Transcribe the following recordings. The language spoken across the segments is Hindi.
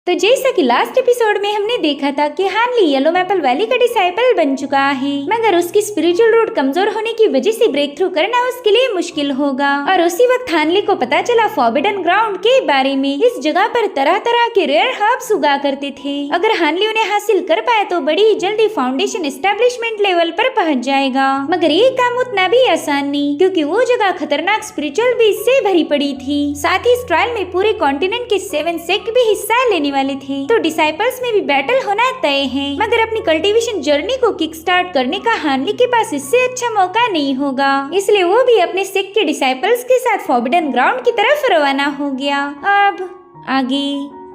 तो जैसा कि लास्ट एपिसोड में हमने देखा था कि हानली येलो मैपल वैली का डिसाइपल बन चुका है, मगर उसकी स्पिरिचुअल रूट कमजोर होने की वजह से ब्रेक थ्रू करना उसके लिए मुश्किल होगा। और उसी वक्त हानली को पता चला फॉरबिडन ग्राउंड के बारे में। इस जगह पर तरह तरह के रेयर हर्ब्स उगा करते थे। अगर हानली उन्हें हासिल कर पाए तो बड़ी जल्दी फाउंडेशन एस्टेब्लिशमेंट लेवल पर पहुँच जाएगा। मगर ये काम उतना भी आसान नहीं, क्योंकि वो जगह खतरनाक स्पिरिचुअल बीज से भरी पड़ी थी। साथ ही इस ट्रायल में पूरे कॉन्टिनेंट के 7 सेक्ट भी हिस्सा लेने वाले थे, तो डिसाइपल्स में भी बैटल होना तय है। मगर अपनी कल्टीवेशन जर्नी को किक स्टार्ट करने का हानली के पास इससे अच्छा मौका नहीं होगा, इसलिए वो भी अपने सेक्ट के डिसाइपल्स के साथ फॉरबिडन ग्राउंड की तरफ रवाना हो गया। अब आगे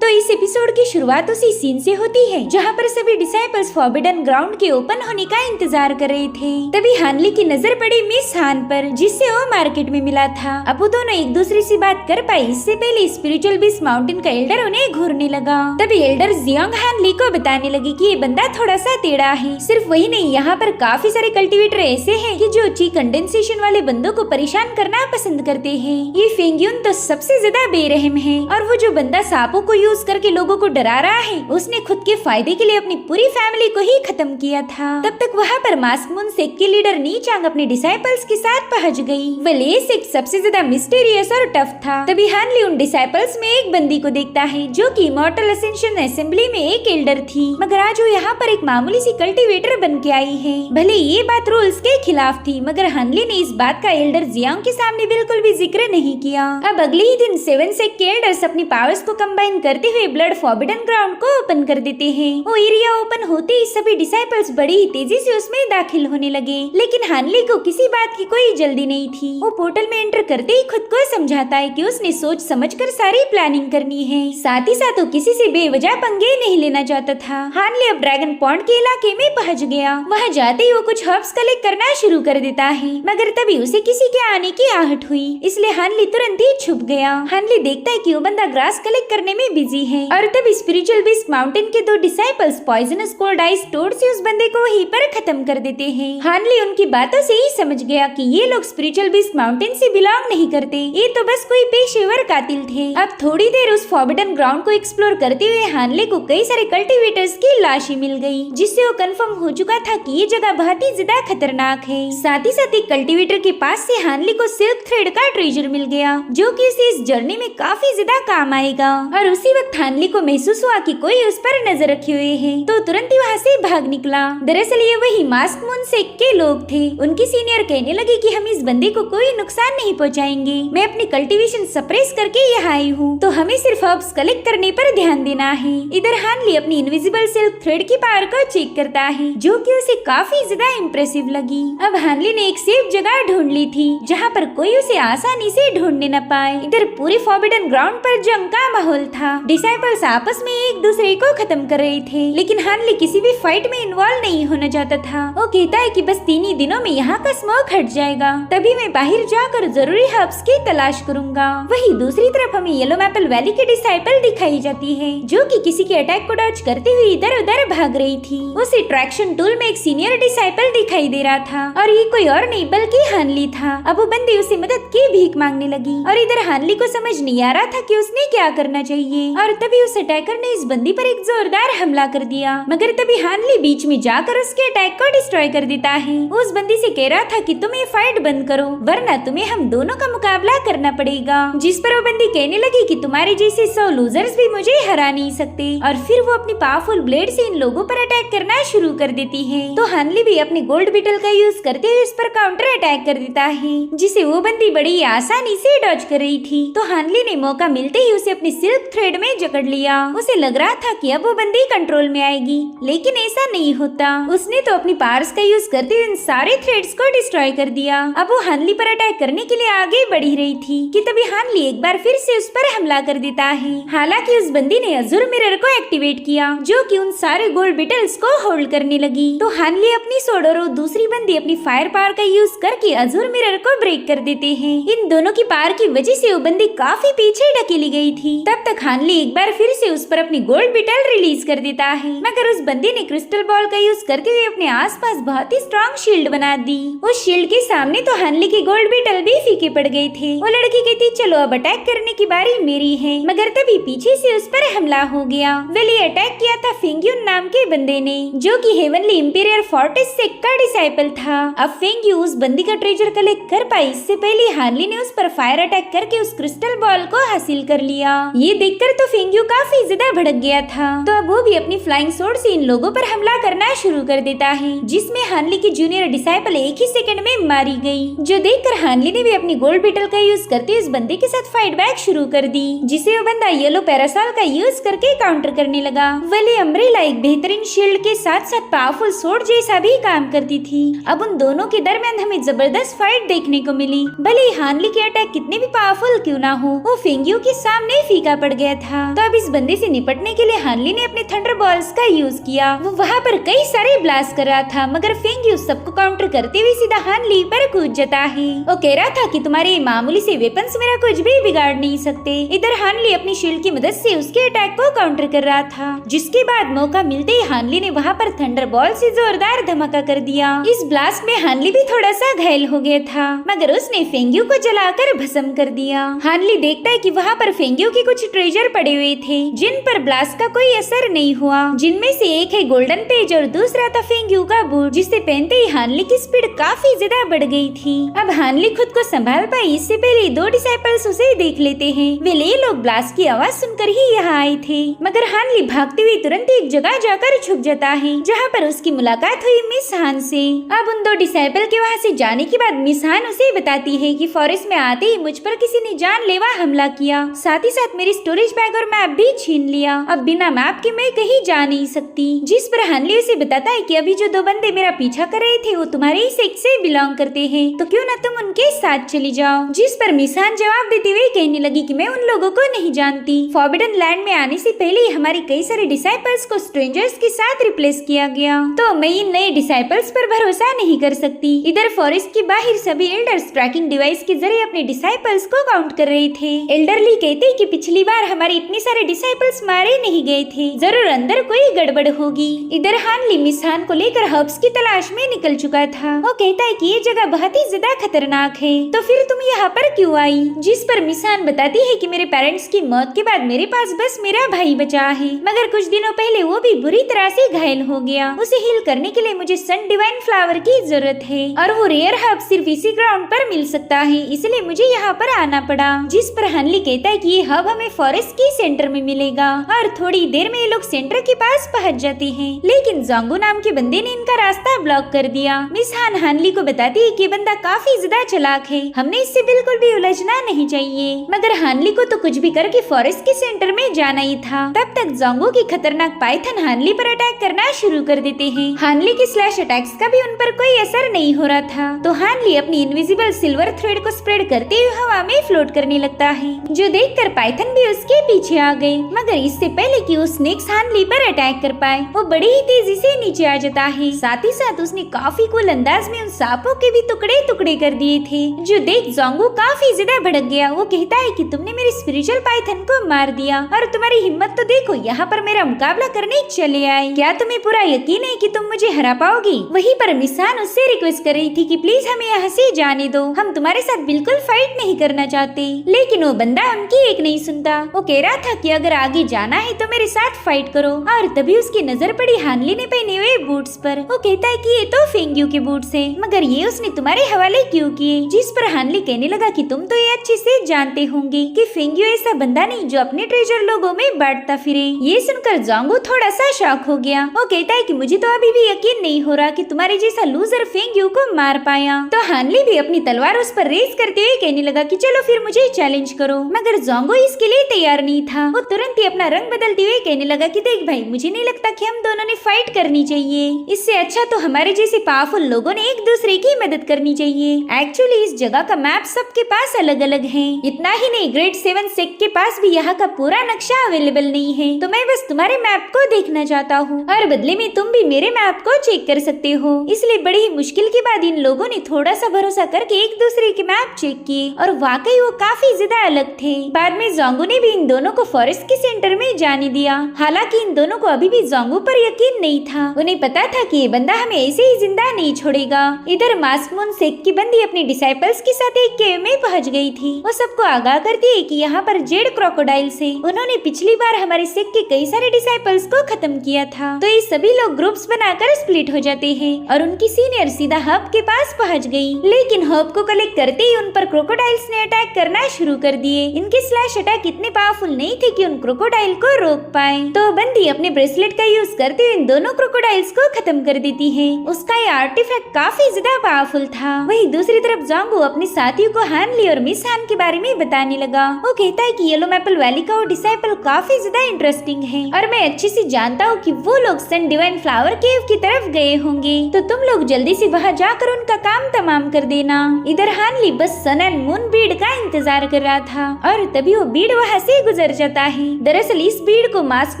तो इस एपिसोड की शुरुआत उसी सीन से होती है जहाँ पर सभी डिसाइपल्स फॉरबिडन ग्राउंड के ओपन होने का इंतजार कर रहे थे। तभी हानली की नजर पड़ी मिस हान पर, जिससे वो मार्केट में मिला था। अब वो दोनों एक दूसरे से बात कर पाए इससे पहले स्पिरिचुअल बीस्ट माउंटेन का एल्डर उन्हें घूरने लगा। तभी एल्डर जियांग हानली को बताने लगी कि ये बंदा थोड़ा सा टेढ़ा है। सिर्फ वही नहीं, यहाँ पर काफी सारे कल्टिवेटर ऐसे हैं कि जो ची कंडेंसेशन वाले बंदों को परेशान करना पसंद करते हैं। ये फेंग्यून तो सबसे ज्यादा बेरहम है, और वो जो बंदा सांपों को यूज करके लोगों को डरा रहा है, उसने खुद के फायदे के लिए अपनी पूरी फैमिली को ही खत्म किया था। तब तक वहाँ पर मास्क मून सेक्ट के लीडर नी चांग अपने डिसाइपल्स के साथ पहुँच गई। वेल ये सेक्ट सबसे ज्यादा मिस्टीरियस और टफ था। तभी हानली उन डिसाइपल्स में एक बंदी को देखता है जो कि इमॉर्टल असेंशन असेंबली में एक एल्डर थी, मगर आज वो यहाँ पर एक मामूली सी कल्टीवेटर बन के आई है। भले ये बात रूल्स के खिलाफ थी, मगर हानली ने इस बात का एल्डर जियांग के सामने बिल्कुल भी जिक्र नहीं किया। अब अगले ही दिन 7 सेक्ट के एल्डर्स अपनी पावर्स को कंबाइन करते हुए ब्लड फॉरबिडन ग्राउंड को ओपन कर देते हैं। वो एरिया ओपन होते ही सभी डिसाइपल्स बड़ी ही तेजी से उसमें दाखिल होने लगे, लेकिन हानली को किसी बात की कोई जल्दी नहीं थी। वो पोर्टल में एंटर करते ही खुद को समझाता है कि उसने सोच समझकर सारी प्लानिंग करनी है। साथ ही साथ वो किसी से बेवजह पंगे नहीं लेना चाहता था। हानली अब ड्रैगन पॉन्ड के इलाके में पहुंच गया। वहाँ जाते ही वो कुछ हर्ब्स कलेक्ट करना शुरू कर देता है, मगर तभी उसे किसी के आने की आहट हुई, इसलिए हानली तुरंत ही छुप गया। हानली देखता है कि वो बंदा ग्रास कलेक्ट करने में बिजी है, और तभी स्पिरिचुअल बीस्ट माउंटेन के 2 disciples poisonous cold ice toad से उस बंदे को वहीं पर खत्म कर देते हैं। हानली उनकी बातों से ही समझ गया कि ये लोग स्पिरिचुअल बीस्ट माउंटेन से बिलोंग नहीं करते, ये तो बस कोई पेशेवर कातिल थे। अब थोड़ी देर उस फॉरबिडन ग्राउंड को एक्सप्लोर करते हुए हानली को कई सारे कल्टीवेटर्स की लाशें मिल गई, जिससे वो कंफर्म हो चुका था कि ये जगह बहुत ही ज्यादा खतरनाक है। साथ ही साथ एक कल्टीवेटर के पास से हानली को सिल्क थ्रेड का ट्रेजर मिल गया, जो कि उसे इस जर्नी में काफी ज्यादा काम आएगा। और उसी वक्त हानली को महसूस हुआ कि कोई उस पर नजर रखे हुए है, तो तुरंत ही वहाँ से भाग निकला। दरअसल ये वही मास्क मून सेक्ट के लोग थे। उनकी सीनियर कहने लगी कि हम इस बंदे को कोई नुकसान नहीं पहुँचाएंगे, मैं अपनी कल्टीवेशन सप्रेस करके यहाँ आई हूँ, तो हमें सिर्फ हर्ब्स कलेक्ट करने पर ध्यान देना है। इधर हानली अपनी इनविजिबल सिल्क थ्रेड की पावर को चेक करता है, जो कि उसे काफी ज्यादा इम्प्रेसिव लगी। अब हानली ने एक सेफ जगह ढूंढ ली थी जहाँ पर कोई उसे आसानी से ढूंढने न पाए। इधर पूरे फॉरबिडन ग्राउंड पर जंग का माहौल था। डिसाइपल्स आपस में एक दूसरे को खत्म कर रहे थे, लेकिन हानली किसी भी फाइट में इन्वॉल्व नहीं होना चाहता था। वो कहता है कि बस 3 ही दिनों में यहाँ का स्मोक हट जाएगा, तभी मैं बाहर जाकर जरूरी हर्ब्स की तलाश करूंगा। वही दूसरी तरफ हमें येलो मैपल वैली के डिसाइपल दिखाई जाती है, जो कि किसी के अटैक को डॉज करते हुए इधर उधर भाग रही थी। उसे ट्रैक्शन टूल में एक सीनियर डिसाइपल दिखाई दे रहा था, और ये कोई और नहीं बल्कि हानली था। अब वो बंदी उसे मदद की भीख मांगने लगी, और इधर हानली को समझ नहीं आ रहा था कि उसने क्या करना चाहिए। और तभी उस अटैकर ने इस बंदी पर एक जोरदार हमला कर दिया, मगर तभी हानली बीच में जाकर उसके अटैक को डिस्ट्रॉय कर देता है। उस बंदी से कह रहा था कि तुम ये फाइट बंद करो, वरना तुम्हें हम दोनों का मुकाबला करना पड़ेगा। जिस पर वो बंदी कहने लगी कि तुम्हारे जैसे 100 लूजर्स भी मुझे हरा नहीं सकते, और फिर वो अपनी पावरफुल ब्लेड से इन लोगों पर अटैक करना शुरू कर देती है। तो हानली भी अपने गोल्ड बीटल का यूज करते हुए उस पर काउंटर अटैक कर देता है, जिसे वो बंदी बड़ी आसानी से डॉज कर रही थी। तो हानली ने मौका मिलते ही उसे अपनी सिल्क थ्रेड में जकड़ लिया। उसे लग रहा था कि अब वो बंदी कंट्रोल में आएगी, लेकिन ऐसा नहीं होता। उसने तो अपनी पावर्स का यूज करते हुए इन सारे थ्रेड्स को डिस्ट्रॉय कर दिया। अब वो हानली पर अटैक करने के लिए आगे बढ़ी रही थी कि तभी हानली एक बार फिर से उस पर हमला कर देता है। हालांकि उस बंदी ने अजूर मिरर को एक्टिवेट किया, जो कि उन सारे गोल्ड बीटल्स को होल्ड करने लगी। तो हानली अपनी सोड और दूसरी बंदी अपनी फायर पावर का यूज करके अजूर मिरर को ब्रेक कर देते हैं। इन दोनों की पावर की वजह से वो बंदी काफी पीछे ढकेली गई थी। तब तक हानली हानली एक बार फिर से उस पर अपनी गोल्ड बीटल रिलीज कर देता है, मगर उस बंदी ने क्रिस्टल बॉल का यूज करते हुए अपने आसपास बहुत ही स्ट्रॉन्ग शील्ड बना दी। उस शील्ड के सामने तो हानली की गोल्ड बीटल भी फीके पड़ गए थे। वो लड़की कहती चलो अब अटैक करने की बारी मेरी है, मगर तभी पीछे से उस पर हमला हो गया। वेली अटैक किया था फेंग्यून नाम के बंदे ने, जो कि हेवनली इंपीरियर फोर्टिस सेक्ट का डिसाइपल था। अब फेंग्यू उस बंदी का ट्रेजर कलेक्ट कर पाई इससे पहले हानली ने उस पर फायर अटैक करके उस क्रिस्टल बॉल को हासिल कर लिया। ये देखकर तो फेंग्यू काफी ज्यादा भड़क गया था, तो अब वो भी अपनी फ्लाइंग स्वॉर्ड से इन लोगों पर हमला करना शुरू कर देता है, जिसमें हानली की जूनियर डिसाइपल एक ही सेकंड में मारी गई। जो देखकर हानली ने भी अपनी गोल्ड बीटल का यूज करते उस बंदे के साथ फाइट बैक शुरू कर दी, जिसे वो बंदा येलो पैरासॉल का यूज करके काउंटर करने लगा। वेली अम्ब्रेला एक बेहतरीन शील्ड के साथ साथ पावरफुल स्वॉर्ड जैसा भी काम करती थी। अब उन दोनों के दरमियान हमें जबरदस्त फाइट देखने को मिली। भले ही हानली के अटैक कितने भी पावरफुल क्यों ना हो, वो फेंग्यू के सामने फीका पड़ गया था। तो अब इस बंदे से निपटने के लिए हानली ने अपने थंडर बॉल्स का यूज किया। वो वहाँ पर कई सारे ब्लास्ट कर रहा था, मगर फेंग्यू सबको काउंटर करते हुए सीधा हानली पर कूद जाता है। वो कह रहा था कि तुम्हारे मामूली से वेपन्स मेरा कुछ भी बिगाड़ नहीं सकते। इधर हानली अपनी शील्ड की मदद से उसके अटैक को काउंटर कर रहा था, जिसके बाद मौका मिलते ही हानली ने वहाँ पर थंडर बॉल से जोरदार धमाका कर दिया। इस ब्लास्ट में हानली भी थोड़ा सा घायल हो गया था, मगर उसने फेंग्यू को जलाकर भस्म कर दिया। हानली देखता है कि वहाँ पर फेंग्यू के कुछ ट्रेजर पड़े हुए थे, जिन पर ब्लास्ट का कोई असर नहीं हुआ, जिनमें से एक है गोल्डन पेज और दूसरा था फेंग्यू का बूट, जिसे पहनते ही हानली की स्पीड काफी ज्यादा बढ़ गई थी। अब हानली खुद को संभाल पाई इससे पहले दो डिसाइपल्स उसे देख लेते हैं। वे लोग ब्लास्ट की आवाज सुनकर ही यहाँ आए थे, मगर हानली भागते हुए तुरंत एक जगह जाकर छुप जाता है, जहाँ पर उसकी मुलाकात हुई मिस हान से। अब उन दो डिसाइपल के वहाँ से जाने के बाद मिस हान उसे बताती है कि फॉरेस्ट में आते ही मुझ पर किसी ने जानलेवा हमला किया, साथ ही साथ मेरी स्टोरेज बैग और मैप भी छीन लिया। अब बिना मैप के मैं कहीं जा नहीं सकती, जिस पर हानली उसे बताता है कि अभी जो दो बंदे मेरा पीछा कर रहे थे वो तुम्हारे ही सेक्ट से बिलोंग करते हैं, तो क्यों ना तुम उनके साथ चली जाओ। जिस पर मिस हान जवाब देते हुए कहने लगी कि मैं उन लोगों को नहीं जानती। फॉरबिडन लैंड में आने से पहले हमारे कई सारे डिसाइपल्स को स्ट्रेंजर्स के साथ रिप्लेस किया गया, तो मैं इन नए डिसाइपल्स पर भरोसा नहीं कर सकती। इधर फॉरेस्ट के बाहर सभी एल्डर्स ट्रैकिंग डिवाइस के जरिए अपने डिसाइपल्स को काउंट कर रहे थे। एल्डरली कहते कि पिछली बार हमारे इतने सारे डिसाइपल्स मारे नहीं गए थे, जरूर अंदर कोई गड़बड़ होगी। इधर हानली मिस हान को लेकर हब्स की तलाश में निकल चुका था। वो कहता है कि ये जगह बहुत ही ज्यादा खतरनाक है, तो फिर तुम यहाँ पर क्यों आई? जिस पर मिस हान बताती है कि मेरे पेरेंट्स की मौत के बाद मेरे पास बस मेरा भाई बचा है, मगर कुछ दिनों पहले वो भी बुरी तरह से घायल हो गया। उसे हील करने के लिए मुझे सन डिवाइन फ्लावर की जरूरत है, और वो रेयर हब सिर्फ इसी ग्राउंड पर मिल सकता है, इसलिए मुझे यहाँ पर आना पड़ा। जिस पर हानली कहता है कि ये हब हमें फॉरेस्ट की सेंटर में मिलेगा, और थोड़ी देर में ये लोग सेंटर के पास पहुँच जाते हैं, लेकिन जोंगो नाम के बंदे ने इनका रास्ता ब्लॉक कर दिया। मिस हान हानली को बताती है कि बंदा काफी ज्यादा चालाक है, हमने इससे बिल्कुल भी उलझना नहीं चाहिए। मगर हानली को तो कुछ भी करके फॉरेस्ट के सेंटर में जाना ही था। तब तक जोंगो की खतरनाक पाइथन हानली पर अटैक करना शुरू कर देते हैं। हानली की स्लैश अटैक्स का भी उन पर कोई असर नहीं हो रहा था, तो हानली अपनी इनविजिबल सिल्वर थ्रेड को स्प्रेड करते हुए हवा में फ्लोट करने लगता है, जो देखकर पाइथन भी उसके पीछे आ गए। मगर इससे पहले कि वो स्नेक्स हानली पर अटैक कर पाए, वो बड़ी ही तेजी से नीचे आ जाता है। साथ ही साथ उसने काफी कूल अंदाज में उन सांपों के भी टुकड़े टुकड़े कर दिए थे, जो देख जोंगो काफी ज्यादा भड़क गया। वो कहता है कि तुमने मेरी स्पिरिचुअल पाइथन को मार दिया, और तुम्हारी हिम्मत तो देखो, यहाँ पर मेरा मुकाबला करने चले आए। क्या तुम्हें पूरा यकीन है कि तुम मुझे हरा पाओगी? वहीं पर मिस हान उससे रिक्वेस्ट कर रही थी कि प्लीज हमें यहाँ से जाने दो, हम तुम्हारे साथ बिल्कुल फाइट नहीं करना चाहते, लेकिन वो बंदा उनकी एक नहीं सुनता। वो कह रहा था कि अगर आगे जाना है तो मेरे साथ फाइट करो, और तभी उसकी नजर पड़ी हानली ने पहने हुए बूट्स पर। वो कहता है कि ये तो फेंग्यू के बूट्स हैं, मगर ये उसने तुम्हारे हवाले क्यों किए? जिस पर हानली कहने लगा कि तुम तो ये अच्छे से जानते होंगे कि फेंग्यू ऐसा बंदा नहीं जो अपने ट्रेजर लोगों में बांटता फिरे। ये सुनकर जोंगो थोड़ा सा शॉक हो गया। वो कहता है कि मुझे तो अभी भी यकीन नहीं हो रहा कि तुम्हारे जैसा लूजर फेंग्यू को मार पाया। तो हानली भी अपनी तलवार उस पर रेस करते हुए कहने लगा कि चलो फिर मुझे चैलेंज करो, मगर जोंगो इसके लिए तैयार नहीं था। वो तुरंत ही अपना रंग बदलते हुए कहने लगा कि देख भाई, मुझे नहीं लगता कि हम दोनों ने फाइट करनी चाहिए, इससे अच्छा तो हमारे जैसे पावरफुल लोगों ने एक दूसरे की मदद करनी चाहिए। एक्चुअली इस जगह का मैप सबके पास अलग अलग है, इतना ही नहीं ग्रेड 7 सेक्ट के पास भी यहाँ का पूरा नक्शा अवेलेबल नहीं है, तो मैं बस तुम्हारे मैप को देखना चाहता हूँ, और बदले में तुम भी मेरे मैप को चेक कर सकते हो। इसलिए बड़ी ही मुश्किल के बाद इन लोगों ने थोड़ा सा भरोसा करके एक दूसरे के मैप चेक किए, और वाकई वो काफी ज्यादा अलग थे। बाद में जोंगो ने भी इन दोनों दोनों को फॉरेस्ट के सेंटर में जाने दिया। हालांकि इन दोनों को अभी भी जोंगू पर यकीन नहीं था। उन्हें पता था कि ये बंदा हमें ऐसे ही जिंदा नहीं छोड़ेगा। इधर मास्क मून सेक की बंदी अपने डिसाइपल्स के साथ एक केव में पहुंच गई थी। वो सबको आगाह करती है कि यहाँ पर जेड क्रोकोडाइल्स है। उन्होंने पिछली बार हमारे सेक के कई सारे डिसाइपल्स को खत्म किया था। तो ये सभी लोग ग्रुप्स बनाकर स्प्लिट हो जाते हैं और उनकी सीनियर सीधा हब के पास पहुंच गई। लेकिन हब को कलेक्ट करते ही उन पर क्रोकोडाइल्स ने अटैक करना शुरू कर दिए। इनके स्लैश अटैक इतने पावरफुल नहीं थे कि उन क्रोकोडाइल को रोक पाए। तो बंदी अपने ब्रेसलेट का यूज करते हुए इन दोनों क्रोकोडाइल्स को खत्म कर देती है। उसका ये आर्टिफैक्ट काफी ज्यादा पावरफुल था। वही दूसरी तरफ जोंगू अपने साथियों को हानली और मिस हान के बारे में बताने लगा। वो कहता है कि येलो मैपल वैली का वो डिसाइपल काफी ज्यादा इंटरेस्टिंग है और मैं अच्छे से जानता हूँ कि वो लोग सन डिवाइन फ्लावर केव की तरफ गए होंगे। तो तुम लोग जल्दी से वहाँ जाकर उनका काम तमाम कर देना। इधर हानली बस सन एंड मून बीड का इंतजार कर रहा था और तभी वो बीड वहाँ से गुजर जाता है। दरअसल इस बीड को मास्क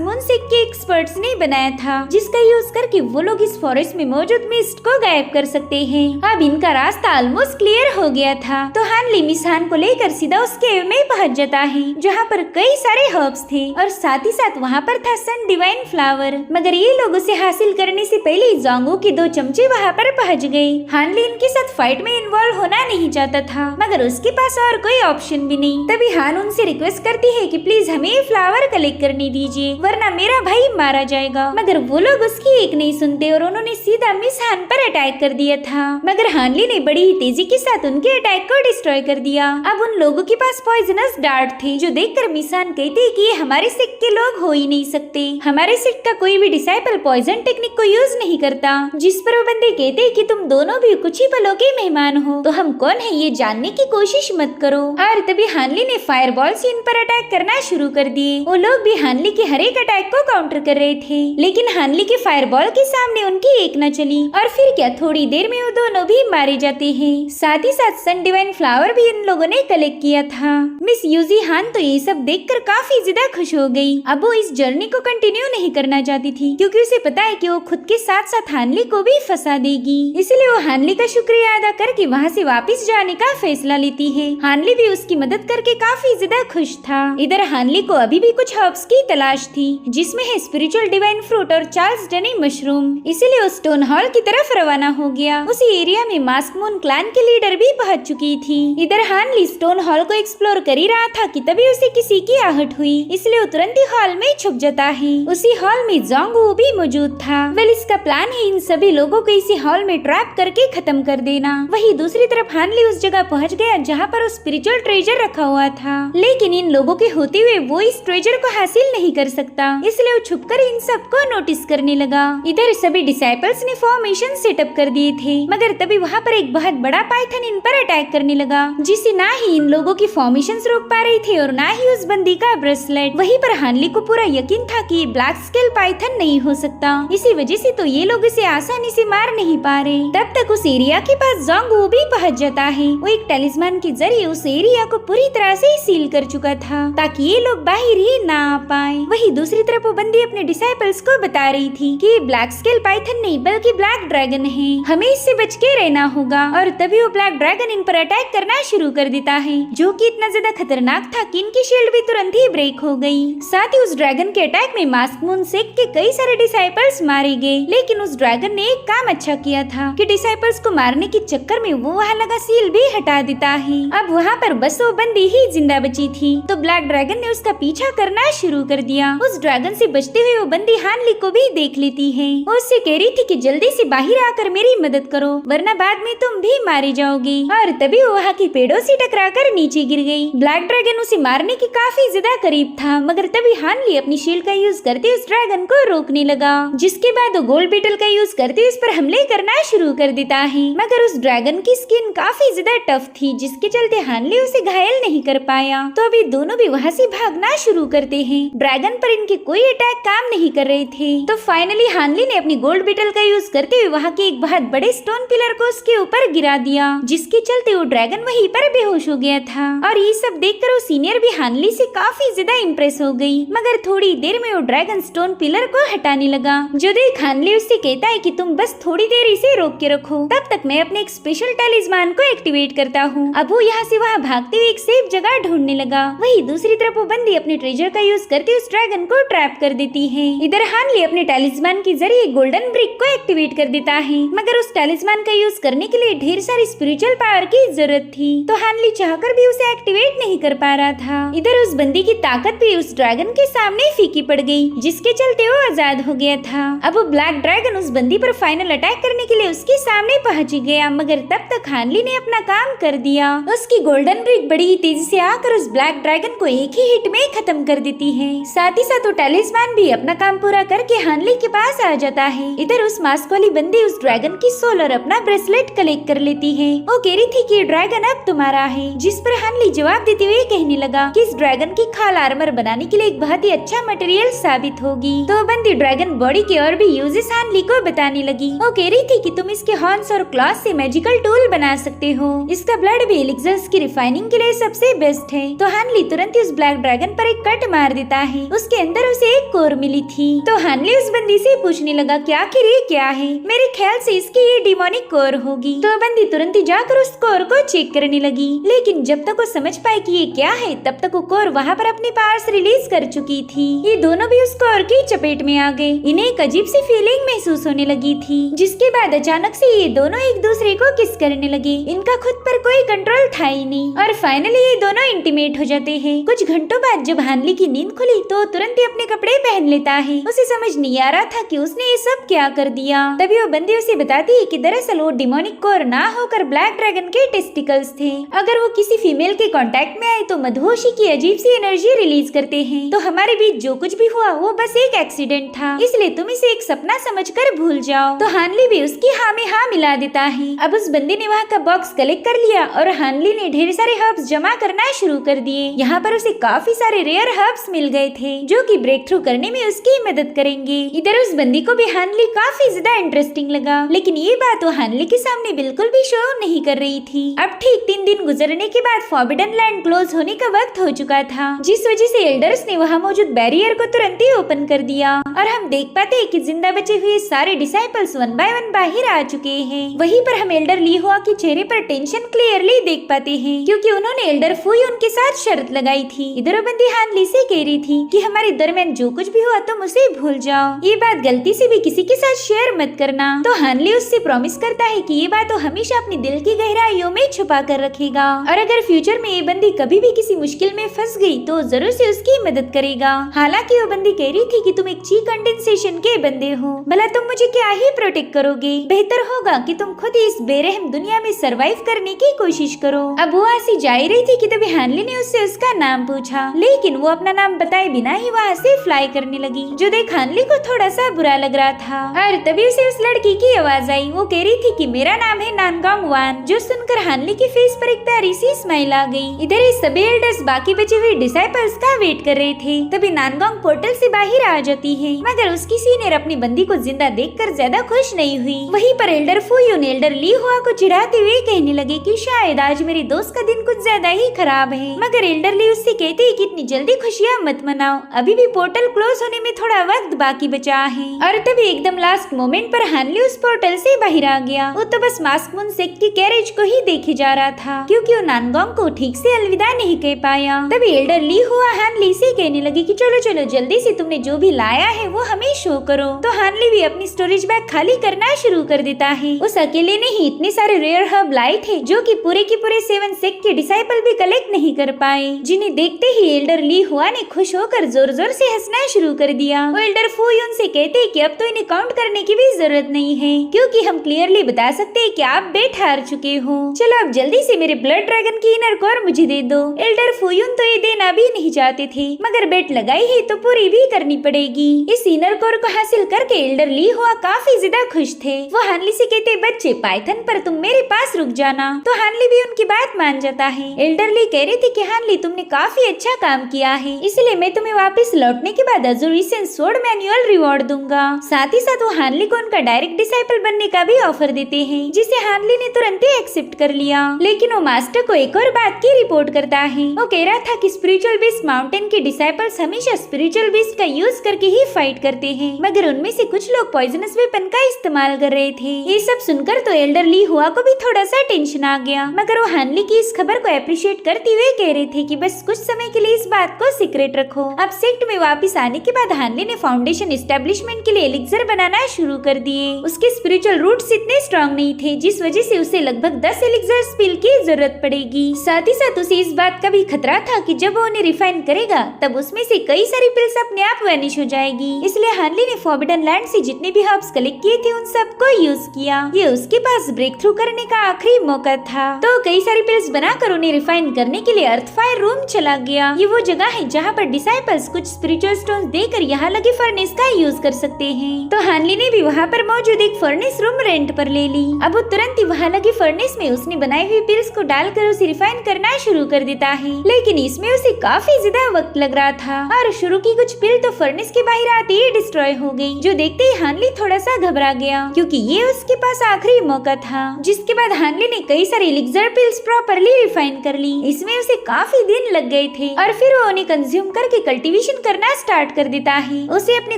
मून सेक के एक्सपर्ट्स ने बनाया था, जिसका यूज करके वो लोग इस फॉरेस्ट में मौजूद मिस्ट को गायब कर सकते हैं। अब इनका रास्ता ऑलमोस्ट क्लियर हो गया था। तो हानली मिस हान को लेकर सीधा उस केव में पहुंच जाता है, जहाँ पर कई सारे हर्ब्स थे और साथ ही साथ वहाँ पर था सन डिवाइन फ्लावर। मगर ये लोग उसे हासिल करने से पहले जोंगू के 2 चमचे वहाँ पर पहुँच गए। हानली इनके साथ फाइट में इन्वॉल्व होना नहीं चाहता था, मगर उसके पास और कोई ऑप्शन भी नहीं। तभी हान उनसे रिक्वेस्ट करती है कि प्लीज हमें ये फ्लावर कलेक्ट करने दीजिए, वरना मेरा भाई मारा जाएगा। मगर वो लोग उसकी एक नहीं सुनते और उन्होंने सीधा मिस हान पर अटैक कर दिया था। मगर हानली ने बड़ी ही तेजी के साथ उनके अटैक को डिस्ट्रॉय कर दिया। अब उन लोगों के पास पॉइजनस डार्ट थे, जो देखकर मिस हान कहती है कि ये हमारे सिक के लोग हो ही नहीं सकते। हमारे सिक का कोई भी डिसाइपल पॉइजन टेक्निक को यूज नहीं करता। जिस पर वो बंदे कहते हैं कि तुम दोनों भी कुछ ही पलों के मेहमान हो, तो हम कौन है ये जानने की कोशिश मत करो। और तभी हानली ने फायरबॉल से इन पर अटैक करना शुरू कर दिए। वो लोग भी हानली के हर एक अटैक को काउंटर कर रहे थे, लेकिन हानली के फायरबॉल के सामने उनकी एक न चली। और फिर क्या, थोड़ी देर में वो दोनों भी मारे जाते हैं। साथ ही साथ सन डिवाइन फ्लावर भी इन लोगों ने कलेक्ट किया था। मिस यूजी हान तो ये सब देखकर काफी ज्यादा खुश हो गई। अब वो इस जर्नी को कंटिन्यू नहीं करना चाहती थी, क्योंकि उसे पता है कि वो खुद के साथ साथ हानली को भी फंसा देगी। इसलिए वो हानली का शुक्रिया अदा करके वहाँ से वापस जाने का फैसला लेती है। हानली भी उसकी मदद करके काफी ज्यादा खुश था। इधर हानली को अभी भी कुछ हर्ब्स की तलाश थी, जिसमें है स्पिरिचुअल डिवाइन फ्रूट और चार्ल्स डनी मशरूम। इसीलिए वो स्टोन हॉल की तरफ रवाना हो गया। उसी एरिया में मास्क मून क्लैन के लीडर भी पहुंच चुकी थी। इधर हानली स्टोन हॉल को एक्सप्लोर कर ही रहा था कि तभी उसे किसी की आहट हुई, इसलिए वो तुरंत ही हॉल में छुप जाता है। उसी हॉल में जोंगू भी मौजूद था। वेल, इसका प्लान है इन सभी लोगों को इसी हॉल में ट्रैप करके खत्म कर देना। वही दूसरी तरफ हानली उस जगह पहुंच गया जहाँ पर उस स्पिरिचुअल ट्रेजर रखा हुआ था, लेकिन इन लोगों के होते हुए वो इस ट्रेजर को हासिल नहीं कर सकता, इसलिए वो छुपकर इन सबको नोटिस करने लगा। इधर सभी डिसाइपल्स ने फॉर्मेशन सेटअप कर दिए थे, मगर तभी वहाँ पर एक बहुत बड़ा पाइथन इन पर अटैक करने लगा, जिससे ना ही इन लोगों की फॉर्मेशंस रोक पा रही थे और ना ही उस बंदी का ब्रेसलेट। वहीं पर हानली को पूरा यकीन था कि ब्लैक स्केल पाइथन नहीं हो सकता, इसी वजह से तो ये लोग इसे आसानी से मार नहीं पा रहे। तब तक उस एरिया के पास जोंगू भी पहुंच जाता है। वो एक टेलिस्मान के जरिए उस एरिया को पूरी तरह से सील कर चुका था, ताकि ये लोग बाहर ही ना आ पाए। वही दूसरी तरफ वो बंदी अपने डिसाइपल्स को बता रही थी कि ब्लैक स्केल पाइथन नहीं बल्कि ब्लैक ड्रैगन है, हमें इससे बच के रहना होगा। और तभी वो ब्लैक ड्रैगन इन पर अटैक करना शुरू कर देता है, जो कि इतना ज्यादा खतरनाक था कि इनकी शील्ड भी तुरंत ही ब्रेक हो गई। साथ ही उस ड्रैगन के अटैक में मास्क मून सेक के कई सारे डिसाइपल्स मारे गए, लेकिन उस ड्रैगन ने एक काम अच्छा किया था कि डिसाइपल्स को मारने के चक्कर में वो वहाँ लगा सील भी हटा देता है। अब वहाँ पर बस वो बंदी ही जिंदा बची थी, तो ब्लैक ड्रैगन ने उसका पीछा करना शुरू कर दिया। उस ड्रैगन से बचते हुए वो बंदी हानली को भी देख लेती है। वो उससे कह रही थी कि जल्दी से बाहर आकर मेरी मदद करो, वरना बाद में तुम भी मारे जाओगे। और तभी वो वहाँ के पेड़ों से टकराकर नीचे गिर गई। ब्लैक ड्रैगन उसे मारने के काफी ज्यादा करीब था, मगर तभी हानली अपनी शील्ड का यूज करते उस ड्रैगन को रोकने लगा, जिसके बाद वो गोल्ड बीटल का यूज करते उस पर हमले करना शुरू कर देता है। मगर उस ड्रैगन की स्किन काफी ज्यादा टफ थी, जिसके चलते हानली उसे घायल नहीं कर पाया। तो अभी दोनों भी वहाँ से भागना शुरू करते हैं। ड्रैगन पर इनके कोई अटैक काम नहीं कर रहे थे। तो फाइनली हानली ने अपनी गोल्ड बीटल का यूज करते हुए वहाँ के एक बहुत बड़े स्टोन पिलर को उसके ऊपर गिरा दिया, जिसके चलते वो ड्रैगन वहीं पर बेहोश हो गया था। और ये सब देखकर वो सीनियर भी हानली से काफी ज्यादा इम्प्रेस हो गई। मगर थोड़ी देर में वो ड्रैगन स्टोन पिलर को हटाने लगा, जो देख हानली उससे कहता है कि तुम बस थोड़ी देर इसे रोक के रखो, तब तक मैं अपने एक स्पेशल टेलिस्मान को एक्टिवेट करता हूँ। अब वो यहाँ से वहाँ भागते हुए एक सेफ जगह ढूंढने लगा। वही दूसरी तरफ तरफ वो बंदी अपने ट्रेजर का यूज करके उस ड्रैगन को ट्रैप कर देती है। इधर हानली अपने टैलिस्मान के जरिए गोल्डन ब्रिक को एक्टिवेट कर देता है, मगर उस टैलिस्मान का यूज करने के लिए ढेर सारी स्पिरिचुअल पावर की जरूरत थी, तो हानली चाहकर भी उसे एक्टिवेट नहीं कर पा रहा था। इधर उस बंदी की ताकत भी उस ड्रैगन के सामने फीकी पड़ गई, जिसके चलते वो आजाद हो गया था। अब वो ब्लैक ड्रैगन उस बंदी पर फाइनल अटैक करने के लिए उसके सामने पहुंच गया, मगर तब तक हानली ने अपना काम कर दिया। उसकी गोल्डन ब्रिक बड़ी ही तेजी से आकर उस ब्लैक ड्रैगन को एक ही हिट में खत्म कर देती है। साथ ही साथ वो टैलिस्मान भी अपना काम पूरा करके हानली के पास आ जाता है। इधर उस मास्क वाली बंदी उस ड्रैगन की सोल और अपना ब्रेसलेट कलेक्ट कर लेती है। वो कह रही थी कि ये ड्रैगन अब तुम्हारा है, जिस पर हानली जवाब देते हुए कहने लगा कि इस ड्रैगन की खाल आर्मर बनाने के लिए एक बहुत ही अच्छा मटेरियल साबित होगी। तो बंदी ड्रैगन बॉडी के और भी यूजेस हानली को बताने लगी। वो कह रही थी कि तुम इसके हॉर्न्स और क्लॉस से मैजिकल टूल बना सकते हो। इसका ब्लड भी एलिक्सर्स की रिफाइनिंग के लिए सबसे बेस्ट है। तो हानली तुरंत ही उस ब्लैक ड्रैगन पर एक कट मार देता है। उसके अंदर उसे एक कोर मिली थी। तो हानली उस बंदी से पूछने लगा कि आखिर ये क्या है? मेरे ख्याल से इसकी ये डिमोनिक कोर होगी। तो बंदी तुरंत ही जाकर उस कोर को चेक करने लगी, लेकिन जब तक वो समझ पाए कि ये क्या है, तब तक वो कोर वहाँ पर अपनी पावर्स रिलीज कर चुकी थी। ये दोनों भी उस कोर की चपेट में आ गए। इन्हें एक अजीब सी फीलिंग महसूस होने लगी थी, जिसके बाद अचानक से ये दोनों एक दूसरे को किस करने लगे। इनका खुद पर कोई कंट्रोल था ही नहीं और फाइनली ये दोनों इंटीमेट हो जाते हैं। कुछ घंटों बाद जब हानली की नींद खुली तो तुरंत ही अपने कपड़े पहन लेता है। उसे समझ नहीं आ रहा था कि उसने ये सब क्या कर दिया। तभी वो बंदी उसे बताती है कि दरअसल वो डिमोनिक कोर ना होकर ब्लैक ड्रैगन के टेस्टिकल्स थे। अगर वो किसी फीमेल के कांटेक्ट में आए तो मधुहोशी की अजीब सी एनर्जी रिलीज करते हैं। तो हमारे बीच जो कुछ भी हुआ वो बस एक एक्सीडेंट था, इसलिए तुम इसे एक सपना समझकर भूल जाओ। तो हानली भी उसकी हाँ में हाँ मिला देता है। अब उस बंदी ने वहाँ का बॉक्स कलेक्ट कर लिया और हानली ने ढेर सारे हर्ब्स जमा करना शुरू कर दिए। यहाँ पर उसे काफी सारे रेयर हर्ब्स मिल गए थे, जो कि ब्रेक थ्रू करने में उसकी मदद करेंगे। इधर उस बंदी को भी हानली काफी ज्यादा इंटरेस्टिंग लगा, लेकिन ये बात वो हानली के सामने बिल्कुल भी शो नहीं कर रही थी। अब ठीक 3 दिन गुजरने के बाद फॉरबिडन लैंड क्लोज होने का वक्त हो चुका था, जिस वजह से एल्डर्स ने वहाँ मौजूद बैरियर को तुरंत ही ओपन कर दिया और हम देख पाते हैं कि जिंदा बचे हुए सारे डिसाइपल्स 1 बाय 1 बाहर आ चुके हैं। वहीं पर हम एल्डर ली हुआ के चेहरे पर टेंशन क्लियरली देख पाते हैं, क्योंकि उन्होंने एल्डर फुई उनके साथ शर्त लगाई थी। इधर बंदी हानली से कह रही थी कि हमारे दरमियान जो कुछ भी हुआ तुम उसे भूल जाओ, ये बात गलती से भी किसी के साथ शेयर मत करना। तो हानली उससे प्रॉमिस करता है कि ये बात वो हमेशा अपने दिल की गहराइयों में छुपा कर रखेगा और अगर फ्यूचर में ये बंदी कभी भी किसी मुश्किल में फंस गई तो जरूर से उसकी मदद करेगा। हालांकि वो बंदी कह रही थी कि तुम एक ची कंडेंसेशन के बंदे हो, भला तुम मुझे क्या ही प्रोटेक्ट करोगे? बेहतर होगा कि तुम खुद ही इस बेरहम दुनिया में सरवाइव करने की कोशिश करो। अब वो ऐसी जा ही रही थी कि तभी हानली ने उससे उसका नाम पूछा, लेकिन वो अपना नाम बताए बिना ही वहाँ से फ्लाई करने लगी, जो देख हानली को थोड़ा सा बुरा लग रहा था। और तभी उसे उस लड़की की आवाज आई। वो कह रही थी कि मेरा नाम है नानगोंग वान, जो सुनकर हानली के फेस पर एक प्यारी सी स्माइल आ गई। इधर ये सभी एल्डर्स बाकी बचे हुए डिसाइपल्स का वेट कर रहे थे। तभी नानगोंग पोर्टल से बाहर आ जाती है, मगर उसकी सीनियर अपनी बंदी को जिंदा देखकर ज्यादा खुश नहीं हुई। वहीं पर एल्डर फुयून एल्डर ली हुआ को चिढ़ाते हुए कहने लगे कि शायद आज मेरे दोस्त का दिन कुछ ज्यादा ही खराब है, मगर एल्डर ली उससे कहते हैं कि इतनी जल्दी खुशियाँ मत मनाओ, अभी भी पोर्टल क्लोज होने में थोड़ा वक्त बाकी बचा है। और तभी एकदम लास्ट मोमेंट पर हानली उस पोर्टल से बाहर आ गया। वो तो बस मास्क मून सेक्ट की कैरेज को ही देखे जा रहा था, क्योंकि वो नानगोंग को ठीक से अलविदा नहीं कह पाया। तभी एल्डर ली हुआ हानली से कहने लगी कि चलो चलो जल्दी से तुमने जो भी लाया है वो हमें शो करो। तो हानली भी अपनी स्टोरेज बैग खाली करना शुरू कर देता है। उस अकेले ने ही इतने सारे रेयर हर्ब लाए थे, जो कि पूरे के पूरे 7 सेक्ट के डिसाइपल भी कलेक्ट नहीं कर पाए, जिन्हें देखते ही एल्डर ली हुआ ने खुश होकर जोर जोर से हंसना शुरू कर दिया। वो एल्डर फुयून से कहते हैं कि अब तो इन्हें काउंट करने की भी जरूरत नहीं है, क्योंकि हम क्लियरली बता सकते हैं कि आप बेट हार चुके हो। चलो अब जल्दी से मेरे ब्लड ड्रैगन की इनर कोर मुझे दे दो। एल्डर फुयून तो ये देना भी नहीं चाहते थे, मगर बेट लगाई है तो पूरी भी करनी पड़ेगी। इस इनर कोर को हासिल करके एल्डर ली हुआ काफी ज्यादा खुश थे। वो हानली से कहते बच्चे पाइथन पर तुम मेरे पास रुक जाना। तो हानली भी उनकी बात मान जाता है। एल्डर ली कह रही थी कि हानली तुमने काफी अच्छा काम किया है, इसलिए मैं तुम्हें वापस लौटने के बाद अजुरिसन सोर्ड मैनुअल रिवॉर्ड दूंगा। साथ ही साथ वो हानली को उनका डायरेक्ट डिसाइपल बनने का भी ऑफर देते हैं, जिसे हानली ने तुरंत ही एक्सेप्ट कर लिया। लेकिन वो मास्टर को एक और बात की रिपोर्ट करता है। वो कह रहा था कि स्पिरिचुअल बीस्ट माउंटेन के डिसाइपल्स हमेशा स्पिरिचुअल बीस्ट का यूज करके ही फाइट करते हैं, मगर उनमें से कुछ लोग पॉइजनस वेपन का इस्तेमाल कर रहे थे। ये सब सुनकर तो एल्डर ली हुआ को भी थोड़ा सा टेंशन आ गया, मगर वो हानली की इस खबर को अप्रिशिएट करते हुए कह रहे थे कि बस कुछ समय के लिए इस बात को सीक्रेट रखो। अब सेक्ट में वापस आने के बाद हानली ने फाउंडेशन एस्टेब्लिशमेंट के लिए एलिक्सर बनाना शुरू कर दिए। उसके स्पिरिचुअल रूट्स इतने स्ट्रॉन्ग नहीं थे, जिस वजह से उसे लगभग 10 एलिक्सर स्पिल की जरूरत पड़ेगी। साथ ही साथ उसे इस बात का भी खतरा था कि जब वो उन्हें रिफाइन करेगा तब उसमें से कई सारी पिल्स अपने आप वैनिश हो जाएगी। इसलिए हानली ने फॉरबिडन लैंड से जितने भी हर्ब्स कलेक्ट किए थे उन सबको यूज किया। ये उसके पास ब्रेक थ्रू करने का आखिरी मौका था, तो कई सारी पिल्स बनाकर उन्हें रिफाइन करने के लिए अर्थ फायर रूम चला गया। ये वो जगह है जहाँ पर डिसाइपल्स कुछ स्पिरिचुअल स्टोन्स देकर यहाँ लगे फर्नेस का यूज कर सकते हैं। तो हानली ने भी वहाँ पर मौजूद एक फर्नेस रूम रेंट पर ले ली। अब वो तुरंत ही वहाँ लगी फर्नेस में उसने बनाई हुई पिल्स को डालकर उसे रिफाइन करना शुरू कर देता है, लेकिन इसमें उसे काफी ज्यादा वक्त लग रहा था और शुरू की कुछ पिल तो फर्नेस के बाहर आते ही डिस्ट्रॉय हो गई, जो देखते ही हानली थोड़ा सा घबरा गया क्योंकि ये उसके पास आखिरी मौका था। जिसके बाद हानली ने कई सारे एलिक्सर पिल्स प्रॉपर्ली रिफाइन कर ली। इसमें उसे काफी दिन लग गए थे और फिर वो उन्हें कंज्यूम करके कल्टीवेशन करना स्टार्ट कर देता है। उसे अपने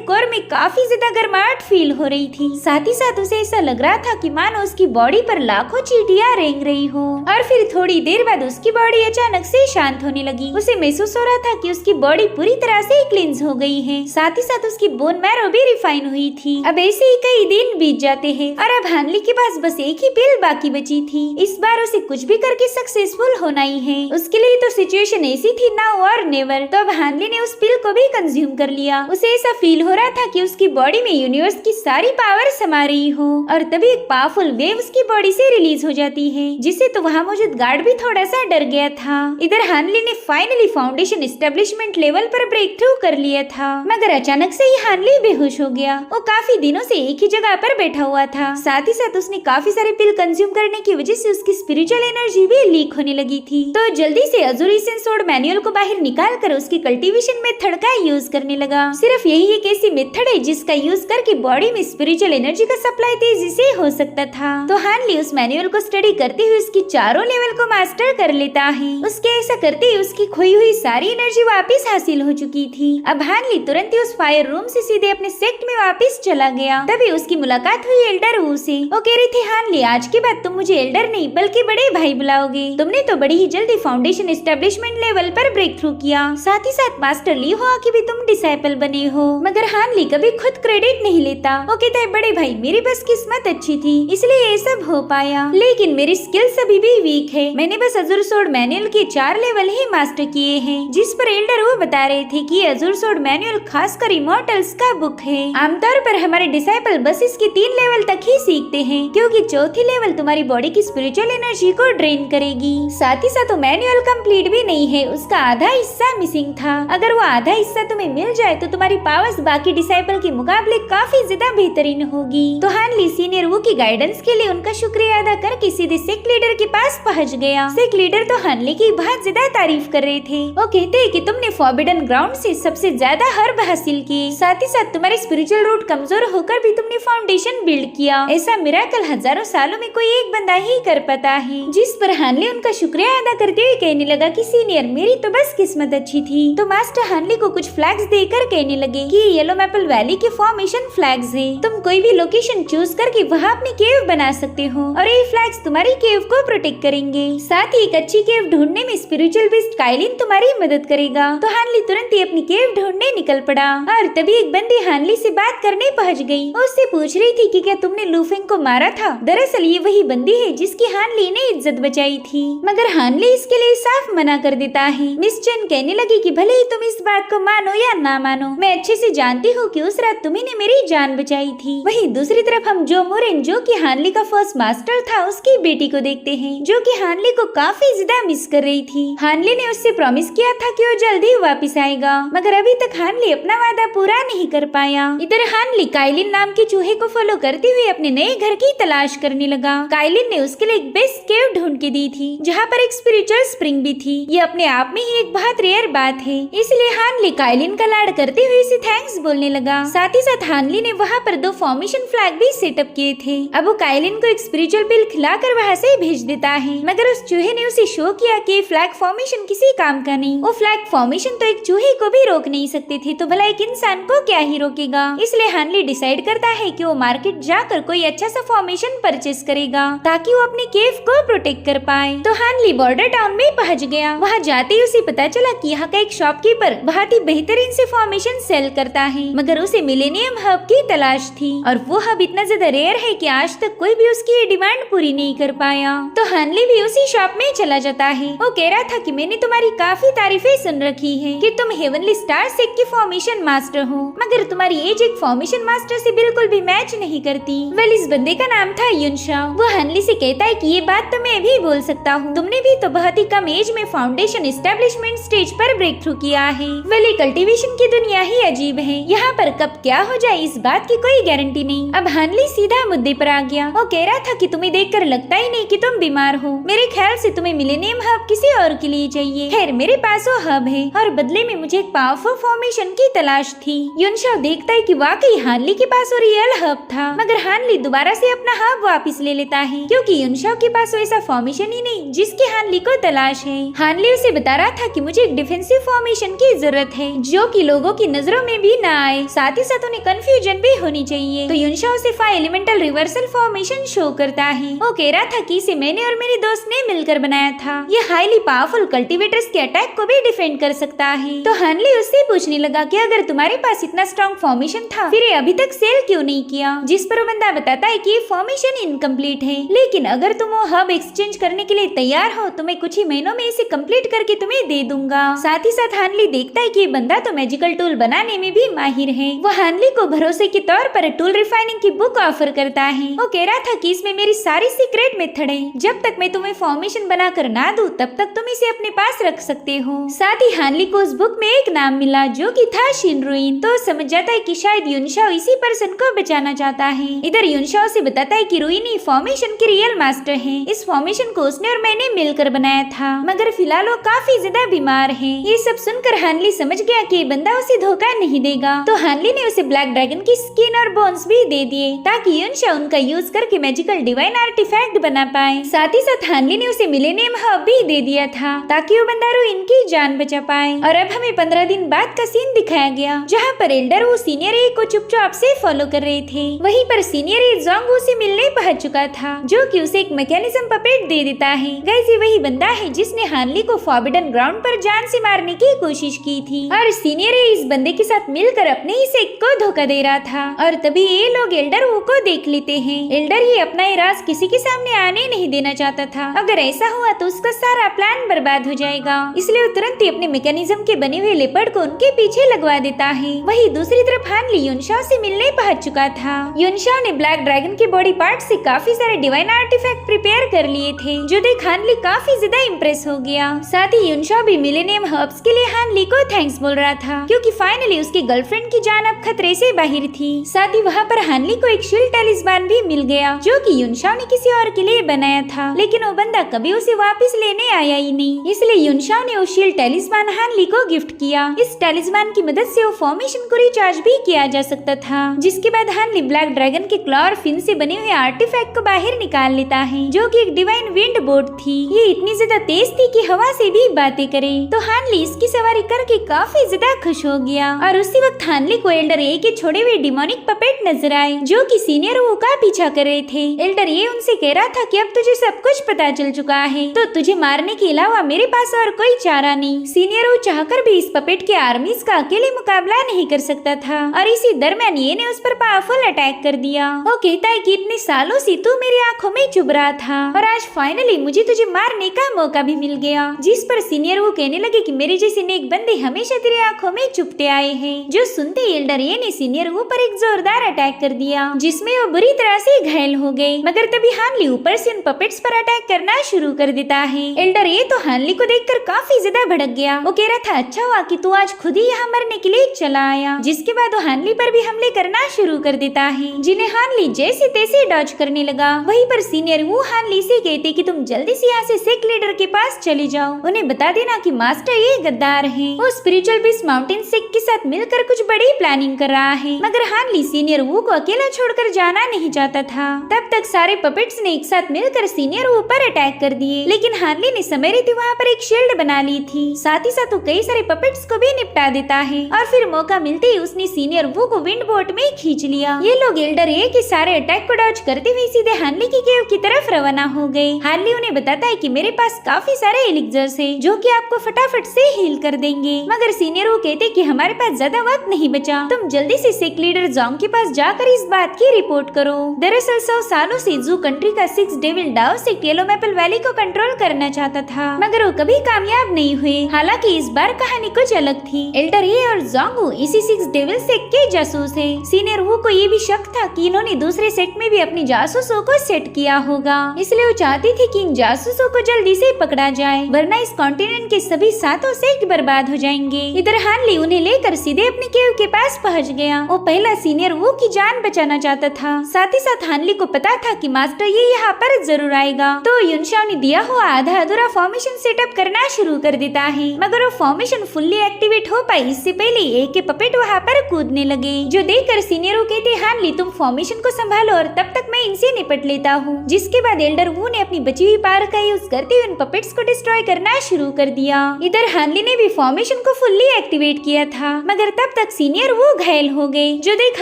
कोर में काफी ज्यादा गर्माहट फील हो रही थी। साथ ही साथ उसे ऐसा लग रहा था कि मानो उसकी बॉडी पर लाखों चींटियां रेंग रही हो। और फिर थोड़ी देर बाद उसकी बॉडी अचानक से शांत होने लगी। उसे महसूस हो रहा था कि उसकी बॉडी पूरी तरह से क्लींस हो गई है। साथ ही साथ उसकी बोन मैरो भी रिफाइन हुई थी। अब ऐसे ही कई दिन बीत जाते हैं और अब हानली के पास बस एक ही पिल बाकी बची थी। इस बार उसे कुछ भी करके सक्सेसफुल होना ही है। उसके लिए तो सिचुएशन ऐसी थी नाउ और नेवर। तो अब हानली ने उस पिल को भी कंज्यूम कर लिया। उसे ऐसा फील हो रहा था कि उसकी बॉडी में यूनिवर्स की सारी पावर समा रही हो और तभी एक पावरफुल वेव उसकी बॉडी से रिलीज हो जाती है, जिससे तो वहाँ मौजूद गार्ड भी थोड़ा सा डर गया था। इधर हानली ने फाइनली फाउंडेशन एस्टेब्लिशमेंट लेवल पर ब्रेक थ्रू कर लिया था, मगर अचानक से ही हानली बेहोश हो गया। वो काफी दिनों से एक ही जगह पर बैठा हुआ था। साथ ही साथ उसने काफी सारे पिल कंज्यूम करने की वजह से उसकी स्पिरिचुअल एनर्जी भी लीक होने लगी थी। तो जल्दी से अज़ूर एसेंस मैनुअल को बाहर निकाल कर उसकी कल्टीवेशन मेथड का यूज करने लगा। सिर्फ यही एक ऐसी मेथड है जिसका यूज करके बॉडी में स्पिरिचुअल एनर्जी का सप्लाई तेजी से हो सकता था। तो हानली उस मैनुअल को स्टडी करते हुए उसकी चारों लेवल को मास्टर कर लेता है। उसके ऐसा करते ही उसकी खोई हुई सारी एनर्जी वापस हासिल हो चुकी थी। अब हानली तुरंत ही उस फायर रूम से सीधे अपने सेक्ट में वापस चला गया। तभी उसकी मुलाकात हुई एल्डर वू से। वो कह रही थी, हानली आज के बाद तुम मुझे एल्डर नहीं बल्कि बड़े भाई बुलाओगे। तुमने तो बड़ी ही जल्दी फाउंडेशन एस्टेब्लिशमेंट लेवल पर ब्रेक थ्रू किया। साथ ही साथ मास्टर ली हो कि भी तुम डिसाइपल बने हो। मगर हानली कभी खुद क्रेडिट नहीं लेता। वो कहता है, बड़े भाई मेरी बस किस्मत अच्छी थी इसलिए ये सब हो पाया, लेकिन मेरी स्किल्स अभी भी वीक है। मैंने बस अज़ूर सोर्ड मैनुअल के 4 लेवल ही मास्टर किए हैं। जिस पर एल्डर वो बता रहे थे कि अज़ूर सोर्ड मैनुअल खासकर इमॉर्टल्स का बुक है। आमतौर पर हमारे डिसाइपल बस इसके 3 लेवल तक ही सीखते हैं, क्योंकि चौथी लेवल तुम्हारी बॉडी की स्पिरिचुअल एनर्जी को ड्रेन करेगी। साथ ही साथ वो मैनुअल कंप्लीट भी नहीं है, उसका आधा हिस्सा मिसिंग था। अगर वो आधा हिस्सा तुम्हें मिल जाए तो तुम्हारी पावर्स बाकी डिसाइपल के मुकाबले काफी ज्यादा बेहतरीन होगी। तो हानली सीनियर वो की गाइडेंस के लिए उनका शुक्रिया अदा करके सीधे सेक्ट लीडर के पास पहुंच गया। सेक्ट लीडर तो हानली की बहुत ज्यादा तारीफ कर रहे थे। वो कहते हैं कि तुमने फॉरबिडन ग्राउंड से सबसे ज्यादा हर्ब हासिल किए। साथ ही साथ तुम्हारे स्पिरिचुअल रूट कमजोर होकर भी तुमने फाउंडेशन बिल्ड किया। ऐसा मिरेकल हजारों सालों में कोई एक बंदा ही कर पाता है। जिस पर हानली उनका शुक्रिया अदा करते हुए कहने लगा कि सीनियर मेरी तो बस किस्मत अच्छी थी। तो मास्टर हानली को कुछ फ्लैग्स देकर कहने लगे कि येलो मैपल वैली के फॉर्मेशन फ्लैग्स हैं। तुम कोई भी लोकेशन चूज करके वहाँ अपनी केव बना सकते हो और ये फ्लैग्स तुम्हारी केव को प्रोटेक्ट करेंगे। साथ ही एक अच्छी केव ढूंढने में स्पिरिचुअल बीस्ट काइलिन तुम्हारी मदद करेगा। तो हानली तुरंत ही अपनी केव ढूंढने निकल पड़ा और तभी एक बंदी हानली से बात करने पहुंच गई। उससे पूछ रही थी कि क्या तुमने लूफेंग को मारा था। दरअसल ये वही बंदी है जिसकी हानली ने इज्जत बचाई थी, मगर हानली इसके लिए साफ मना कर देता है। मिस चेन कहने लगी कि भले ही तुम इस बात को मानो या ना मानो, मैं अच्छे से जानती हूँ कि उस रात तुम्ही ने मेरी जान बचाई थी। वहीं दूसरी तरफ हम जो मुरेन जो कि हानली का फर्स्ट मास्टर था उसकी बेटी को देखते हैं, जो कि हानली को काफी ज्यादा मिस कर रही थी। हानली ने उससे प्रॉमिस किया था कि वो जल्दी वापस आएगा, मगर अभी तक हानली अपना वादा पूरा नहीं कर पाया। इधर हानली काइलिन नाम के चूहे को फॉलो करते हुए अपने नए घर की तलाश करने लगा। काइलिन ने उसके लिए एक बेस्ट केव ढूंढ के दी थी, जहाँ पर एक स्पिरिचुअल स्प्रिंग भी थी। ये अपने आप में ही एक बहुत रेयर बात है, इसलिए हानली काइलिन का लाड करते हुए इसे थैंक्स बोलने लगा। साथ ही साथ हानली ने वहाँ पर 2 फॉर्मेशन फ्लैग भी सेटअप किए थे। अब वो काइलिन को एक स्पिरिचुअल पिल खिलाकर वहाँ से भेज देता है, मगर उस चूहे ने उसे शो किया कि फ्लैग फॉर्मेशन किसी काम का नहीं। वो फ्लैग फॉर्मेशन तो एक चूहे को भी रोक नहीं सकते थे, तो भला एक इंसान को क्या ही रोकेगा। इसलिए हानली डिसाइड करता है कि वो मार्केट जाकर कोई अच्छा सा फॉर्मेशन परचेस करेगा ताकि वो अपनी केव को प्रोटेक्ट कर पाए। तो हानली बॉर्डर टाउन में पहुंच गया। वहाँ जाते ही तभी उसे पता चला कि यहाँ का एक शॉपकीपर बहुत ही बेहतरीन से फॉर्मेशन सेल करता है, मगर उसे मिलेनियम हब की तलाश थी और वो हब इतना ज्यादा रेयर है कि आज तक कोई भी उसकी ये डिमांड पूरी नहीं कर पाया। तो हानली भी उसी शॉप में चला जाता है। वो कह रहा था कि मैंने तुम्हारी काफी तारीफें सुन रखी है कि तुम हेवनली स्टार सेक की फॉर्मेशन मास्टर हो, मगर तुम्हारी एज एक फॉर्मेशन मास्टर से बिल्कुल भी मैच नहीं करती। वेल, इस बंदे का नाम था युनशाओ। वो हानली से कहता है कि ये बात तो मैं भी बोल सकता हूँ, तुमने भी तो बहुत ही कम एज में फाउंडेशन एस्टेब्लिशमेंट स्टेज पर ब्रेक थ्रू किया है। वेल, कल्टीवेशन की दुनिया ही अजीब है, यहाँ पर कब क्या हो जाए इस बात की कोई गारंटी नहीं। अब हानली सीधा मुद्दे पर आ गया। वो कह रहा था कि तुम्हें देखकर लगता ही नहीं कि तुम बीमार हो। मेरे ख्याल से तुम्हें मिलेनियम हब किसी और के लिए चाहिए। खैर, मेरे पास वो हब है और बदले में मुझे एक पावरफुल फॉर्मेशन की तलाश थी। युनशाओ देखता है कि वाकई हानली के पास वो रियल हब था, मगर हानली दोबारा से अपना हब वापस ले लेता है क्योंकि युनशाओ के पास वैसा फॉर्मेशन ही नहीं जिसकी हानली को तलाश है। हानली उसे बता रहा था कि मुझे एक डिफेंसिव फॉर्मेशन की जरूरत है जो कि लोगों की नजरों में भी ना आए, साथ ही साथ उन्हें कंफ्यूजन भी होनी चाहिए। तो युनशाओ से 5 एलिमेंटल रिवर्सल फॉर्मेशन शो करता है। वो कह रहा था कि इसे मैंने और मेरे दोस्त ने मिलकर बनाया था। ये हाईली पावरफुल कल्टीवेटर्स के अटैक को भी डिफेंड कर सकता है। तो हानली उससे पूछने लगा कि अगर तुम्हारे पास इतना स्ट्रॉन्ग फॉर्मेशन था फिर ये अभी तक सेल क्यों नहीं किया, जिस पर वो बंदा बताता है कि ये फॉर्मेशन इनकम्प्लीट है, लेकिन अगर तुम वो हब एक्सचेंज करने के लिए तैयार हो तो मैं कुछ ही महीनों में इसे कंप्लीट करके तुम्हें दे दूंगा। साथ ही साथ हानली देखता है कि ये बंदा तो मैजिकल टूल बनाने में भी माहिर है। वो हानली को भरोसे के तौर पर टूल रिफाइनिंग की बुक ऑफर करता है। वो कह रहा था कि इसमें मेरी सारी सीक्रेट मेथड है, जब तक मैं तुम्हें फॉर्मेशन बनाकर ना दूं तब तक तुम इसे अपने पास रख सकते हो। साथ ही हानली को उस बुक में एक नाम मिला जो कि था शिनरुइन। तो समझ जाता है कि शायद युनशाओ इसी पर्सन को बचाना चाहता है। इधर युनशाओ से बताता है कि रुइनी फॉर्मेशन की रियल मास्टर है। इस फॉर्मेशन को उसने और मैंने मिलकर बनाया था, मगर फिलहाल वो काफी ज्यादा बीमार है। ये सब सुनकर हानली समझ गया कि ये बंदा उसे धोखा नहीं देगा। तो हानली ने उसे ब्लैक ड्रैगन की स्किन और बोन्स भी दे दिए ताकि युनशाओ उनका यूज करके मैजिकल डिवाइन आर्टिफैक्ट बना पाए। साथ ही साथ हानली ने उसे मिलेनियम हब भी दे दिया था ताकि वो बंदा रुइन की जान बचा पाए। और अब हमें 15 दिन बाद का सीन दिखाया गया जहाँ पर एल्डर वो सीनियर ए को चुपचाप से फॉलो कर रहे थे। वहीं पर सीनियर ए जोंगवू से मिलने पहुंच चुका था जो कि उसे एक मैकेनिज्म पपेट दे देता है। गाइस, ये वही बंदा है जिसने हानली को फॉरबिडन ग्राउंड पर जान से मारने की कोशिश की थी और सीनियर ए इस बंदे के साथ मिलकर अपने ही सेक को धोखा दे रहा था। और तभी ये लोग एल्डर वो को देख लेते हैं। एल्डर ही अपना ये राज किसी के सामने आने नहीं देना चाहता था। अगर ऐसा हुआ तो उसका सारा प्लान बर्बाद हो जाएगा, इसलिए वो तुरंत ही अपने मैकेनिज्म के बने हुए लेपर्ड को उनके पीछे लगवा देता है। वही दूसरी तरफ हानली युनशाओ से मिलने पहुंच चुका था। युनशाओ ने ब्लैक ड्रैगन के बॉडी पार्ट से काफी सारे डिवाइन आर्टिफैक्ट प्रिपेयर कर लिए थे जो देख हानली काफी ज्यादा इम्प्रेस हो गया। साथ ही युनशाओ भी मिलेनियम हर्ब्स के लिए हानली को थैंक्स बोल रहा था क्योंकि फाइनली उसकी गर्लफ्रेंड की जान अब खतरे से बाहर थी। साथ ही वहाँ पर हानली को एक शील्ड टैलिस्मान भी मिल गया जो कि युनशाओ ने किसी और के लिए बनाया था, लेकिन वो बंदा कभी उसे वापस लेने आया ही नहीं। इसलिए युनशाओ ने वो शील्ड टैलिस्मान हानली को गिफ्ट किया। इस टैलिस्मान की मदद से वो फॉर्मेशन को रिचार्ज भी किया जा सकता था, जिसके बाद हानली ब्लैक ड्रैगन के क्लॉ और फिन से बने हुए आर्टिफैक्ट को बाहर निकाल लेता है जो कि एक डिवाइन विंड बोट थी। ये इतनी ज्यादा तेज थी कि हवा से भी बातें करे। तो हानली इसकी सवारी करके काफी ज्यादा खुश हो गया और उसी वक्त हानली को एल्डर ए के छोड़े हुए डिमोनिक पपेट नजर आए जो कि सीनियर वो का पीछा कर रहे थे। एल्डर ए उनसे कह रहा था कि अब तुझे सब कुछ पता चल चुका है तो तुझे मारने के अलावा मेरे पास और कोई चारा नहीं। सीनियर वो चाहकर भी इस पपेट के आर्मीज का अकेले मुकाबला नहीं कर सकता था और इसी दरमियान ये ने उस पर पावरफुल अटैक कर दिया। वो कहता है कि इतने सालों से तू मेरी आंखों में चुभ रहा था और आज फाइनली मुझे तुझे मारने का मौका भी मिल गया। जिस पर सीनियर वो कहने लगे कि मेरे जैसे नेक बंदे हमेशा तेरी आंखों में चुभते आए हैं। जो सुनते एल्डर ए ने सीनियर वो पर एक जोरदार अटैक कर दिया जिसमें वो बुरी तरह से घायल हो गए, मगर तभी हानली ऊपर से उन पपेट्स पर अटैक करना शुरू कर देता है। एल्डर ए तो हानली को देखकर काफी ज्यादा भड़क गया। वो कह रहा था अच्छा हुआ कि तू आज खुद ही यहाँ मरने के लिए चला आया। जिसके बाद वो हानली पर भी हमले करना शुरू कर देता है जिन्हें हानली जैसे तैसे डॉज करने लगा। वहीं पर सीनियर वो हानली से कहते कि तुम जल्दी से यहाँ से सेक लीडर के पास चले जाओ, उन्हें बता देना कि मास्टर ये गद्दार है। वो स्पिरिचुअल बीस्ट माउंटेन सेक के साथ मिलकर कुछ बड़ी प्लानिंग कर रहा है, मगर हानली सीनियर वो को अकेला छोड़कर जाना नहीं चाहता था। तब तक सारे पपेट्स ने एक साथ मिलकर सीनियर वो पर अटैक कर दिए, लेकिन हानली ने समय रहते वहाँ पर एक शील्ड बना ली थी। साथ ही साथ वो कई सारे पपेट्स को भी निपटा देता है और फिर मौका मिलते ही उसने सीनियर वो को विंड बोट में खींच लिया। ये लोग एल्डर ए के सारे अटैक को डॉज करते हुए सीधे हानली की केव की तरफ रवाना हो गए। हानली उन्हें बताता है कि मेरे पास काफी सारे एलिक्जर्स है जो जो कि आपको फटाफट से हील कर देंगे। मगर सीनियर वो कहते कि हमारे पास ज्यादा वक्त नहीं बचा, तुम जल्दी से सेक लीडर जोंग के पास जाकर इस बात की रिपोर्ट करो। दरअसल 100 सालों से जू कंट्री का 6 devil dao sect yellow maple valley को कंट्रोल करना चाहता था, मगर वो कभी कामयाब नहीं हुए। हालांकि इस बार कहानी कुछ अलग थी। एल्डर ये और जोंगू इसी 6 डेविल सेक्ट के जासूस है। सीनियर वू को ये भी शक था कि इन्होंने दूसरे सेक्ट में भी अपनी जासूसों को सेट किया होगा, इसलिए वो चाहती थी कि इन जासूसों को जल्दी से पकड़ा जाए, वरना इस कॉन्टिनेंट के सभी 7 सेक्ट बर्बाद हो जाएंगे। इधर हानली उन्हें लेकर सीधे अपने केव के पास पहुंच गया। वो पहला सीनियर वू की जान बचाना चाहता था। साथ ही साथ हानली को पता था कि मास्टर ये यहाँ पर जरूर आएगा, तो युनशाओ ने दिया हुआ आधा अधूरा फॉर्मेशन सेटअप करना शुरू कर देता है। मगर वो फॉर्मेशन फुल्ली एक्टिवेट हो पाई इससे पहले एक पपेट वहाँ पर कूदने लगे, जो देखकर सीनियर वू कहते हानली तुम फॉर्मेशन को संभालो और तब तक मैं इनसे निपट लेता हूँ। जिसके बाद एल्डर वू ने अपनी बची हुई पावर का यूज करते हुए उन पपेट्स को डिस्ट्रॉय करना शुरू कर दिया। इधर हानली ने भी फॉर्मेशन को फुल्ली एक्टिवेट किया था, मगर तब तक सीनियर वो घायल हो गए, जो देख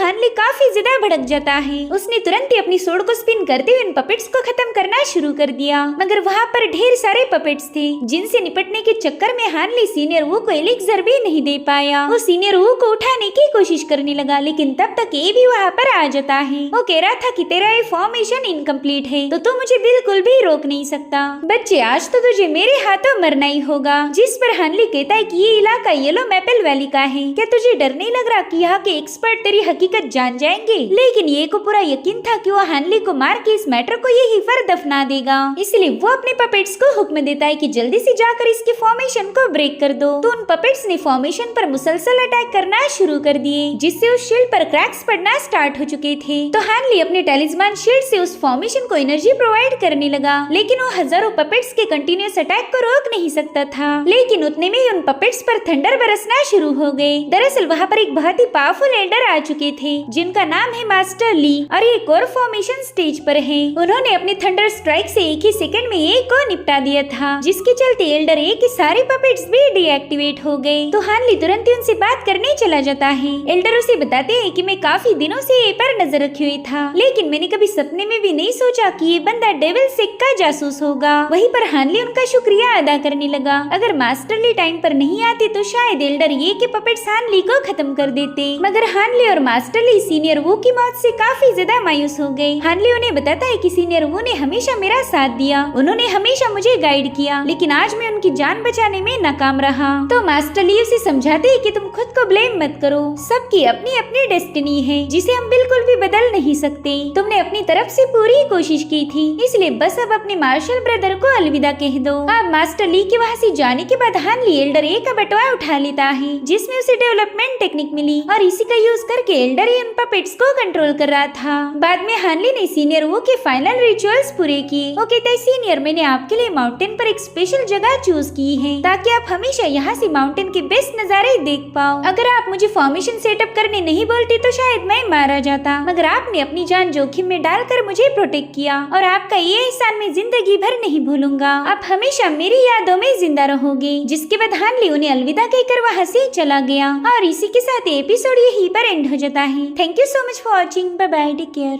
हानली काफी ज्यादा भड़क जाता है। उसने तुरंत ही अपनी सोड को स्पिन करते हुए इन पपेट्स को खत्म करना शुरू कर दिया। मगर वहाँ पर ढेर सारे पपेट्स थे, जिनसे निपटने के चक्कर में हानली सीनियर वू को एलिक्सर भी नहीं दे पाया। वो सीनियर वू को उठाने की कोशिश करने लगा, लेकिन तब तक ये भी वहाँ पर आ जाता है। वो कह रहा था कि तेरा ये फॉर्मेशन इनकम्प्लीट है, तो तू मुझे बिल्कुल भी रोक नहीं सकता। बच्चे आज तो तुझे मेरे हाथों मरना ही होगा। जिस पर हानली कहता है कि ये इलाका येलो मैपल वैली का है, क्या तुझे डर नहीं लग रहा कि यहाँ के एक्सपर्ट तेरी हकीकत जान जाएंगे? लेकिन ये को पूरा यकीन था कि वो हानली को मार के इस मैटर को यही पर दफना देगा, इसलिए वो अपने पपेट्स को हुक्म देता है कि जल्दी से जाकर इसके फॉर्मेशन को ब्रेक कर दो। तो उन पपेट्स ने फॉर्मेशन पर मुसलसल अटैक करना शुरू कर दिए, जिससे उस शील्ड पर क्रैक्स पड़ना स्टार्ट हो चुके थे। तो हानली अपने टेलिस्मान शील्ड से उस फॉर्मेशन को एनर्जी प्रोवाइड करने लगा, लेकिन वो हजारों पपेट्स के कंटिन्यूअस अटैक को रोक नहीं सकता था। लेकिन उतने में ही उन पपेट्स पर थंडर बरसना शुरू हो गए। दरअसल वहाँ पर एक बहुत ही पावरफुल एल्डर आ चुके थे, जिनका नाम है मास्टर ली, और ये कोर फॉर्मेशन स्टेज पर है। उन्होंने अपने थंडर स्ट्राइक से एक ही सेकंड में एक को निपटा दिया था, जिसके चलते एल्डर ए के सारे पपेट्स भी डीएक्टिवेट हो गए। तो हानली तुरंत ही उनसे बात करने चला जाता है। एल्डर उसे बताते हैं कि मैं काफी दिनों से ये पर नजर रखी हुई था, लेकिन मैंने कभी सपने में भी नहीं सोचा कि ये बंदा डेविल सेक्ट का जासूस होगा। वहीं पर हानली उनका शुक्रिया अदा करने लगा। अगर मास्टर ली टाइम पर नहीं आते तो शायद एल्डर ये के पपेट्स हानली को खत्म कर देते। मगर हानली और मास्टर ली सीनियर वू की मौत से काफी ज्यादा मायूस हो गए। हानली उन्हें बताता है कि सीनियर वू ने हमेशा मेरा साथ दिया, उन्होंने हमेशा मुझे गाइड किया, लेकिन आज मैं उनकी जान बचाने में नाकाम रहा। तो मास्टर ली उसे समझाते हैं कि तुम खुद को ब्लेम मत करो, सबकी अपनी अपनी डेस्टिनी है, जिसे हम बिल्कुल भी बदल नहीं सकते। तुमने अपनी तरफ से पूरी कोशिश की थी, इसलिए बस अब अपने मार्शल ब्रदर को अलविदा कह दो। अब मास्टर ली के वहाँ से जाने के बाद हानली एल्डर ए का बटवा उठा लेता है, जिसमें उसे डेवलपमेंट टेक्निक मिली, और इसी का यूज करके एल्डर ए उन पपेट्स को कंट्रोल कर रहा था। बाद में हानली ने सीनियर वो के फाइनल रिचुअल्स पूरे किए। वो कहता है सीनियर मैंने आपके लिए माउंटेन पर एक स्पेशल जगह चूज की है, ताकि आप हमेशा यहाँ से माउंटेन के बेस्ट नजारे देख पाओ। अगर आप मुझे फॉर्मेशन सेटअप करने नहीं बोलते तो शायद मैं मारा जाता, मगर आपने अपनी जान जोखिम में डालकर मुझे प्रोटेक्ट किया, और आपका ये एहसान मैं जिंदगी भर नहीं भूलूंगा। आप हमेशा मेरी यादों में जिंदा रहोगे। जिसके बाद हानली उन्हें अलविदा कहकर वहाँ से चला गया, और इसी के साथ एपिसोड यहीं पर एंड हो जाता है। Thank you so much for watching. Bye bye, take care.